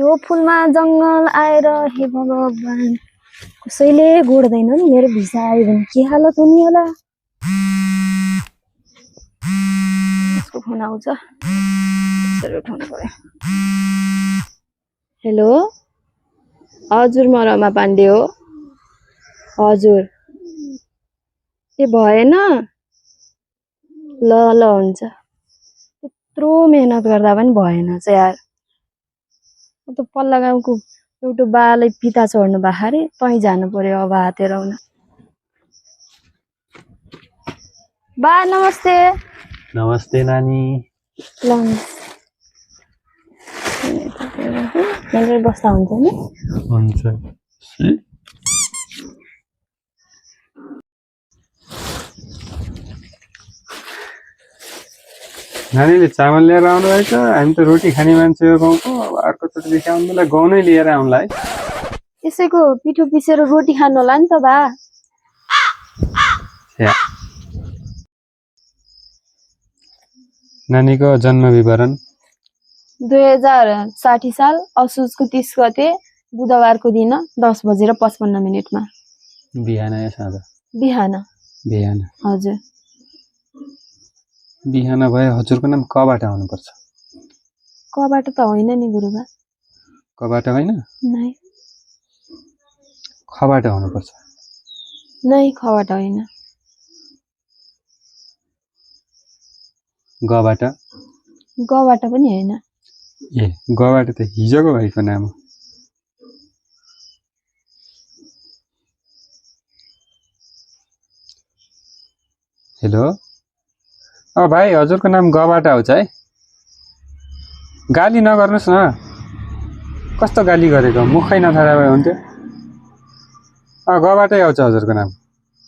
यो फुलमा जङ्गल आएर हे भगवान कसैले गोड्दैन नि मेरो भिसा आयो भने के हालत हुने होला। यसको फोन आउँछ यसरी उठाउनु पर्यो। हेलो हजुर म रमा पाण्डे हो। हजुर ए भएन ल ल हुन्छ। त्यत्रो मेहनत गर्दा पनि भएन चाहिँ यार। म त पल्ला गाउँको एउटा बालाई पिता छोड्नु भएको अरे तै जानु पर्यो अब हातेर आउन। बा नमस्ते। नमस्ते नानी। ल यहीँ बस्दा हुन्छ नि? हुन्छ। नानीले चामल लिएर आउनु भएछ। हामी त रोटी खाने मान्छे हो गाउँको। अब अर्कोचोटिदेखि आउनु बेला गहुँ नै लिएर आउनुला है। यसैको पिठो पिसेर रोटी खानु होला नि त बा। नानीको जन्म विवरण 2060 साल असोजको 30 गते बुधबारको दिन 10:55 बिहान या साँझ? बिहान। बिहान। हजुर बिहान भए हजुरको नाम कबाट आउनुपर्छ? कबाट त होइन नि गुरुबा। कबाट होइन? नै। खबाट आउनुपर्छ। नै खबाट होइन। गबाट? गबाट पनि होइन। ए गबाट त हिजोको भाइको नाम हो। हेलो भाइ हजुरको नाम गबाट आउँछ है। गाली नगर्नुहोस् न। कस्तो गाली गरेको मुखै नथारा भए हुन्थ्यो। गबाटै आउँछ हजुरको नाम।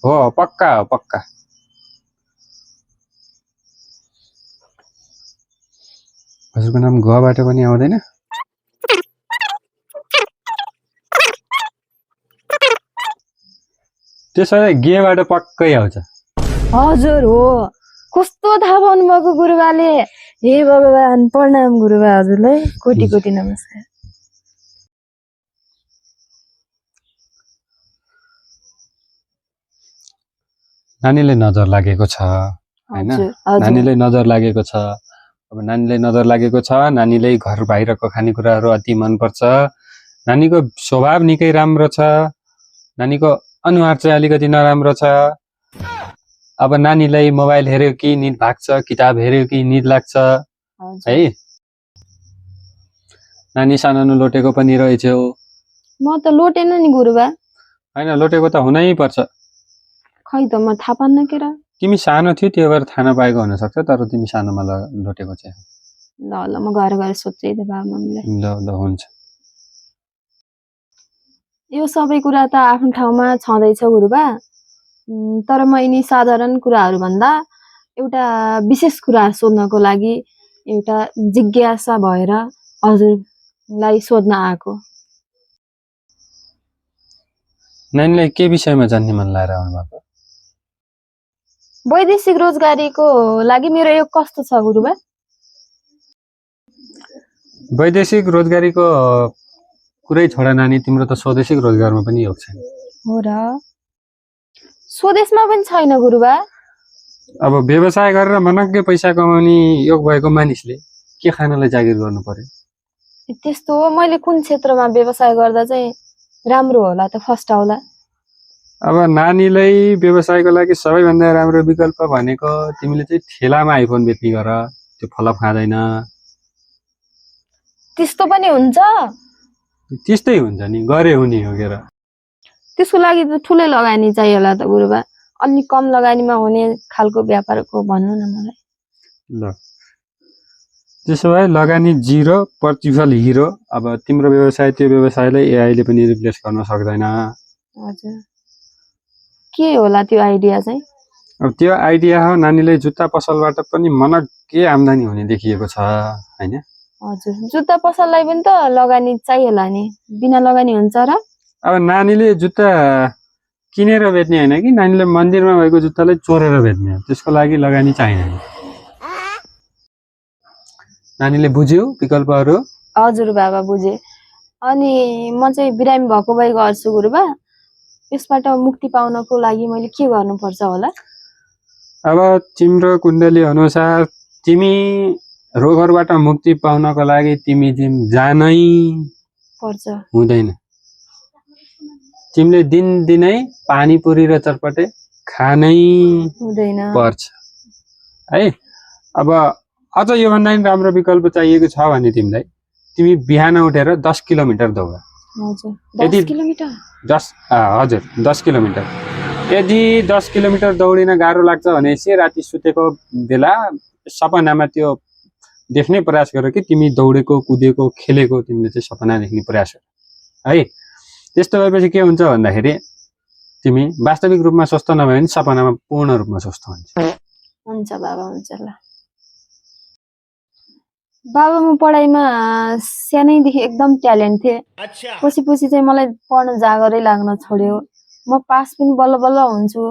हो पक्का हो पक्का। हजुरको नाम गबाट पनि आउँदैन? त्यसो भए गेबाट पक्कै आउँछ। हजुर हो। कस्तो थाहा पाउनुभएको गुरुबाले। हे भगवान प्रणाम गुरुबा हजुरलाई कोटी कोटी नमस्कार। नानीले नजर लागेको छ हैन? नानीले नजर लागेको छ। अब नानीले नजर लागेको छ। नानीले घर बाहिरको खानेकुराहरू अति मनपर्छ। नानीको स्वभाव निकै राम्रो छ। नानीको अनुहार चाहिँ अलिकति नराम्रो छ। अब नानीलाई मोबाइल हेर्यो कि निद भाग्छ, किताब हेर्यो कि निद लाग्छ है। नानी सानो लोटेको पनि रहेछौ। म त लोटेन नि गुरुबा। हैन लोटेको त हुनै पर्छ। खै त म थाहा पान्न के र। तिमी सानो थियो त्यो भएर थाहा नपाएको हुन सक्छ तर तिमी सानोमा लोटेको चाहिँ। ल ल म घर गएर सोध्छु है बाबा मम्मीलाई। ल ल हुन्छ। यो सबै कुरा त आफ्नो ठाउँमा छँदैछ गुरुबा। तर म यिनी साधारण कुराहरू भन्दा एउटा विशेष कुरा सोध्नको लागि एउटा जिज्ञासा भएर हजुरलाई सोध्न आएको। नानीलाई के विषयमा जान्ने मन लागेर आउनु भएको? वैदेशिक रोजगारीको लागि मेरो योग कस्तो छ गुरुबा? वैदेशिक रोजगारीको कुरै छोडा नानी तिम्रो त स्वदेशिक रोजगारमा पनि योग छैन। हो र स्वदेशमा पनि छैन गुरुबा। अब व्यवसाय गरेर मनग्गे पैसा कमाउने योग भएको मानिसले के खानलाई जागिर गर्नु पर्यो? त्यस्तो हो। मैले कुन क्षेत्रमा व्यवसाय गर्दा चाहिँ राम्रो होला त फर्स्ट आउला? अब नानीलाई व्यवसायको लागि सबैभन्दा राम्रो विकल्प भनेको तिमीले चाहिँ ठेलामा आइफोन बेच्ने गर। त्यो फलप खाँदैन। त्यस्तो पनि हुन्छ? त्यस्तै हुन्छ नि गरे हुने हो के र। त्यसको लागि त ठुलै लगानी चाहियो होला त गुरुबा। अलि कम लगानीमा हुने खालको व्यापारको भन्नु न मलाई। ल त्यसो भए लगानी 0 प्रतिफल हिरो। अब तिम्रो व्यवसाय त्यो व्यवसायलाई एआईले पनि रिप्लेस गर्न सक्दैन। हजुर के होला त्यो आइडिया चाहिँ? अब त्यो आइडिया हो नानीले जुत्ता पसलबाट पनि मनग्गे आम्दानी हुने देखिएको छ हैन? हजुर जुत्ता पसललाई पनि त लगानी चाहिएला नि। बिना लगानी हुन्छ र? अब नानीले जुत्ता किनेर बेच्ने हैन कि नानीले मन्दिरमा भएको जुत्तालाई चोरेर बेच्ने हो। त्यसको लागि लगानी चाहिदैन। नानीले बुझ्यो विकल्पहरू? हजुर बाबा बुझे। अनि म चाहिँ बिरामी भएको भए गर्छु गुरुबा। यसबाट मुक्ति पाउनको लागि मैले के गर्नुपर्छ होला? अब तिम्रो कुण्डली अनुसार तिमी रोगहरुबाट मुक्ति पाउनको लागि तिमी जिम जानै पर्छ हुँदैन। तिमीले दिनदिनै पानीपुरी र चटपटे खानै हुँदैन पर्छ है। अब अझ योभन्दा पनि राम्रो विकल्प चाहिएको छ भने तिमीलाई तिमी बिहान उठेर 10 किलोमिटर दौड। हजुर 10 किलोमिटर? 10 किलोमिटर। यदि 10 किलोमिटर दौडिन गाह्रो लाग्छ भने चाहिँ राति सुतेको बेला सपनामा त्यो देख्ने प्रयास गर कि तिमी दौडेको कुदेको खेलेको तिमीले चाहिँ सपना देख्ने प्रयास गर है। त्यस्तो भएपछि के हुन्छ भन्दाखेरि तिमी वास्तविक रूपमा स्वस्थ नभए पनि सपनामा पूर्ण रूपमा स्वस्थ हुन्छ। हुन्छ बाबा, हुन्छ ल। बाबा म पढाइमा सानैदेखि एकदम ट्यालेन्ट थिएँ। पछि पछि चाहिँ मलाई पढ्न जागरै लाग्न छोड्यो। म पास पनि बल्ल बल्ल हुन्छु।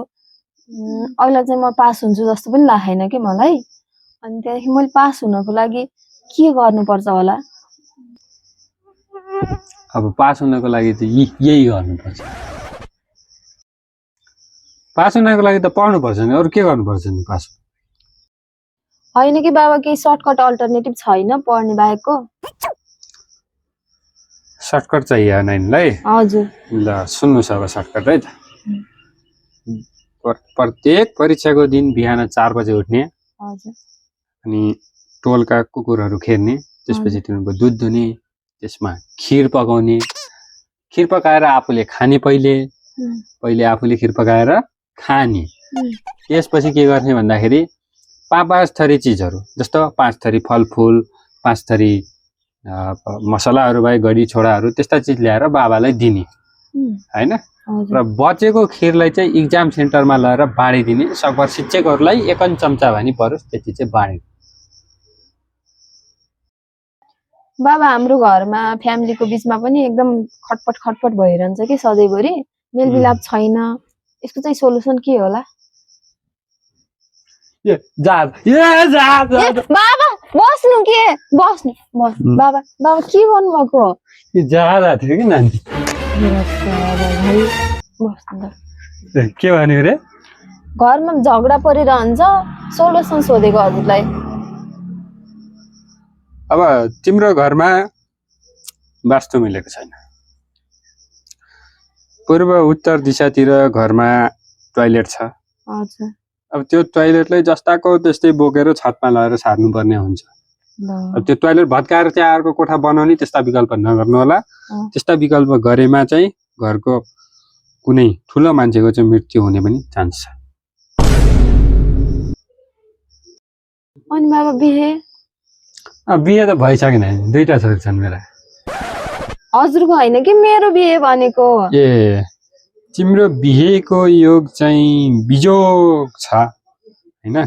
अहिले चाहिँ म पास हुन्छु जस्तो पनि लागेन कि मलाई। अनि त्यहाँदेखि मैले पास हुनको लागि के गर्नुपर्छ होला? अब पास हुनको लागि त यही गर्नुपर्छ। पास हुनको लागि त पढ्नुपर्छ नि, अरू के गर्नुपर्छ नि पास? होइन कि बाबा, केही सर्टकट अल्टरनेटिभ छैन पढ्ने बाहेकको? सर्टकट चाहियो नानीलाई? हजुर। ल सुन्नुहोस् अब सर्टकट है त। प्रत्येक परीक्षाको दिन बिहान 4 बजे उठ्ने। हजुर। अनि टोलका कुकुरहरू खेर्ने, त्यसपछि तिनीहरूको दुध दुने, त्यसमा खिर पकाउने, खिर पकाएर आफूले खाने, पहिले आफूले खिर पकाएर खाने। त्यसपछि के गर्ने भन्दाखेरि 5 थरी चिजहरू जस्तो 5 थरी फलफुल, 5 थरी मसलाहरू भए गडी छोडाहरू, त्यस्ता चिज ल्याएर बाबालाई दिने हैन। र बचेको खिरलाई चाहिँ इक्जाम सेन्टरमा लगेर बाँडिदिने। सकभर शिक्षकहरूलाई 1 चम्चा भनी परोस् त्यति चाहिँ बाँडिदिने। बाबा हाम्रो घरमा फ्यामिलीको बीचमा पनि एकदम खटपट भइरहन्छ कि सधैँभरि, मेलमिलाप छैन। यसको चाहिँ सोलुसन के होला? बाबा बस्नु के बस्नु बाबा के भन्नु भएको? जाँदा थियो कि नानी। के भन्यो रे? घरमा झगडा परिरहन्छ, सोलुसन सोधेको हजुरलाई। अब तिम्रो घरमा वास्तु मिलेको छैन। पूर्व उत्तर दिशातिर घरमा टोयलेट छ। हजुर। अब त्यो टोयलेटलाई जस्ताको त्यस्तै बोकेर छतमा लगाएर सार्नुपर्ने हुन्छ। अब त्यो टोयलेट भत्काएर चाहिँ अर्को कोठा बनाउने त्यस्ता विकल्प नगर्नु होला। त्यस्ता विकल्प गरेमा चाहिँ घरको कुनै ठुलो मान्छेको चाहिँ मृत्यु हुने पनि चान्स छ। अनि बाबा बिहे? बिहे त भइसकेन, 2टा छोरी छन् मेरा। हजुरको होइन कि मेरो बिहे भनेको? ए तिम्रो बिहेको योग चाहिँ बिजोग छ हैन।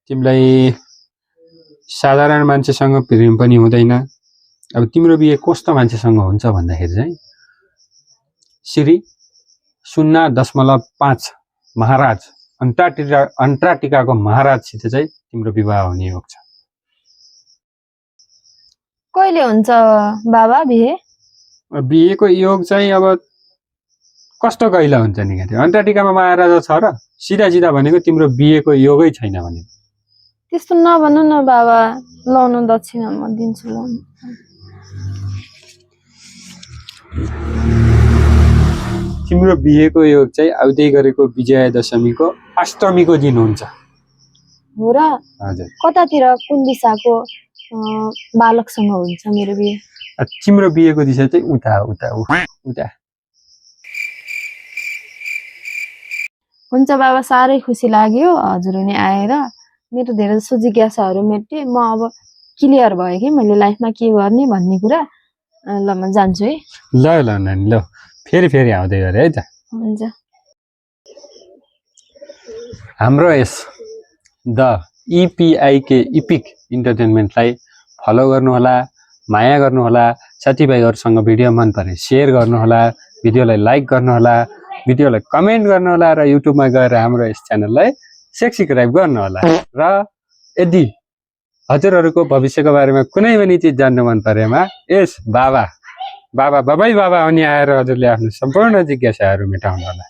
तिमीलाई साधारण मान्छेसँग प्रेम पनि हुँदैन। अब तिम्रो बिहे कस्तो मान्छेसँग हुन्छ भन्दाखेरि चाहिँ श्री 0.5 महाराज अन्टार्कटिकाको महाराजसित चाहिँ तिम्रो विवाह हुने योग छ। कहिले हुन्छ बाबा बिहे? बिहेको योग चाहिँ अब कस्तो कहिले हुन्छ नि? अन्टार्कटिकामा महाराजा छ र सिधा भनेको तिम्रो बिहेको योगै छैन भने? त्यस्तो नभन्नु न बाबा, लाउनु दक्षिणा म दिन्छु लाउनु। तिम्रो बिहेको योग चाहिँ आउँदै गरेको विजया दशमीको अष्टमीको दिन हुन्छ। हो र? हजुर। कतातिर कुन दिशाको बालकसँग हुन्छ मेरो बिहे? तिम्रो बिहेको दिशा चाहिँ उता। हुन्छ बाबा, साह्रै खुसी लाग्यो हजुर नि आएर। मेरो धेरै जसो जिज्ञासाहरू मेटे। म अब क्लियर भयो कि मैले लाइफमा के गर्ने भन्ने कुरा। ल म जान्छु है। ल नानी, ल फेरि आउँदै गरे है त। हुन्छ। हाम्रो यस द EPIK इपिक इन्टरटेनमेन्टलाई फलो गर्नुहोला, माया गर्नुहोला। साथीभाइहरूसँग भिडियो मन परे सेयर गर्नुहोला, भिडियोलाई लाइक गर्नुहोला, भिडियोलाई कमेन्ट गर्नुहोला र युट्युबमा गएर हाम्रो यस च्यानललाई सब्स्क्राइब गर्नुहोला। र यदि हजुरहरूको भविष्यको बारेमा कुनै पनि चिज जान्नु मन परेमा यस बाबा बाबै बाबा अनि आएर हजुरले आफ्नो सम्पूर्ण जिज्ञासाहरू मेटाउनु होला।